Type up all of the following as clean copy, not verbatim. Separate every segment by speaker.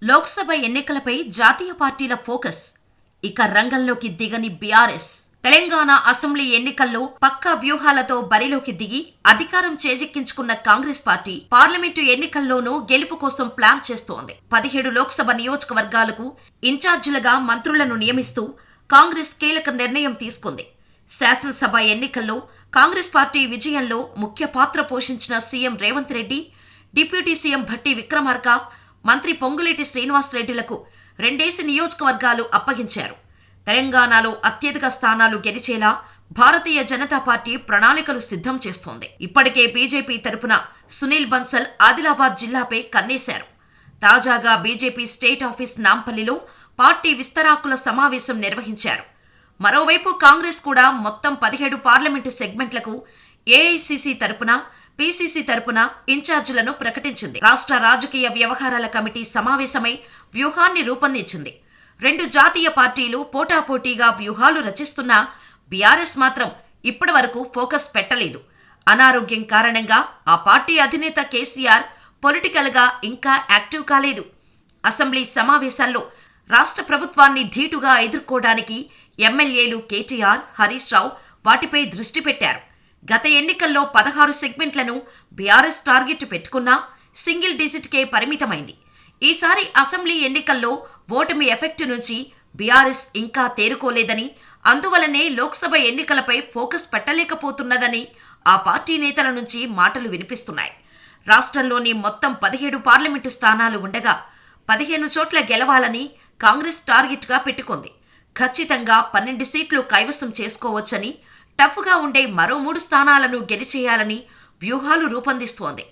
Speaker 1: లోక్సభ ఎన్నికలపై జాతీయ పార్టీల ఫోకస్. ఇక రంగంలోకి దిగని బీఆర్ఎస్. తెలంగాణ అసెంబ్లీ ఎన్నికల్లో పక్కా వ్యూహాలతో బరిలోకి దిగి అధికారం చేజిక్కించుకున్న కాంగ్రెస్ పార్టీ పార్లమెంటు ఎన్నికల్లోనూ గెలుపు కోసం ప్లాన్ చేస్తోంది. 17 లోక్సభ నియోజకవర్గాలకు ఇన్ఛార్జీలుగా మంత్రులను నియమిస్తూ కాంగ్రెస్ కీలక నిర్ణయం తీసుకుంది. శాసనసభ ఎన్నికల్లో కాంగ్రెస్ పార్టీ విజయంలో ముఖ్య పాత్ర పోషించిన CM Revanth Reddy, deputy CM Bhatti Vikramarka, మంత్రి పొంగులేటి శ్రీనివాసరెడ్డిలకు 2 నియోజకవర్గాలు అప్పగించారు. తెలంగాణలో అత్యధిక స్థానాలు గెలిచేలా భారతీయ జనతా పార్టీ ప్రణాళికలు సిద్ధం చేస్తోంది. ఇప్పటికే బీజేపీ తరపున సునీల్ బన్సల్ ఆదిలాబాద్ జిల్లాపై కన్నేశారు. తాజాగా బీజేపీ స్టేట్ ఆఫీస్ నాంపల్లిలో పార్టీ విస్తరాకుల సమావేశం నిర్వహించారు. మరోవైపు కాంగ్రెస్ కూడా మొత్తం 17 పార్లమెంటు సెగ్మెంట్లకు ఏఐసీసీ తరపున, పీసీసీ తరపున ఇన్ఛార్జీలను ప్రకటించింది. రాష్ట్ర రాజకీయ వ్యవహారాల కమిటీ సమావేశమై వ్యూహాన్ని రూపొందించింది. 2 జాతీయ పార్టీలు పోటాపోటీగా వ్యూహాలు రచిస్తున్నా బీఆర్ఎస్ మాత్రం ఇప్పటివరకు ఫోకస్ పెట్టలేదు. అనారోగ్యం కారణంగా ఆ పార్టీ అధినేత కేసీఆర్ పొలిటికల్గా ఇంకా యాక్టివ్ కాలేదు. అసెంబ్లీ సమావేశాల్లో రాష్ట్ర ప్రభుత్వాన్ని ధీటుగా ఎదుర్కోవడానికి ఎమ్మెల్యేలు కేటీఆర్, హరీష్ రావు వాటిపై దృష్టి పెట్టారు. గత ఎన్నికల్లో 16 సెగ్మెంట్లను బీఆర్ఎస్ టార్గెట్ పెట్టుకున్నా సింగిల్ డిజిట్కే పరిమితమైంది. ఈసారి అసెంబ్లీ ఎన్నికల్లో ఓటమి ఎఫెక్ట్ నుంచి బీఆర్ఎస్ ఇంకా తేరుకోలేదని, అందువలనే లోక్సభ ఎన్నికలపై ఫోకస్ పెట్టలేకపోతున్నదని ఆ పార్టీ నేతల నుంచి మాటలు వినిపిస్తున్నాయి. రాష్ట్రంలోని మొత్తం 17 పార్లమెంటు స్థానాలు ఉండగా 15 చోట్ల గెలవాలని కాంగ్రెస్ టార్గెట్గా పెట్టుకుంది. ఖచ్చితంగా 12 సీట్లు కైవసం చేసుకోవచ్చని, టఫ్గా ఉండే మరో 3 స్థానాలను గెలిచేయాలని వ్యూహాలు రూపొందిస్తోంది.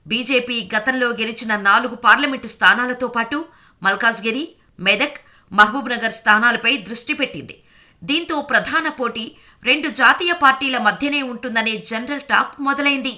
Speaker 1: బీజేపీ గతంలో గెలిచిన 4 పార్లమెంటు స్థానాలతో పాటు మల్కాజ్గిరి, మెదక్, మహబూబ్నగర్ స్థానాలపై దృష్టి పెట్టింది. దీంతో ప్రధాన పోటీ 2 జాతీయ పార్టీల మధ్యనే ఉంటుందనే జనరల్ టాక్ మొదలైంది.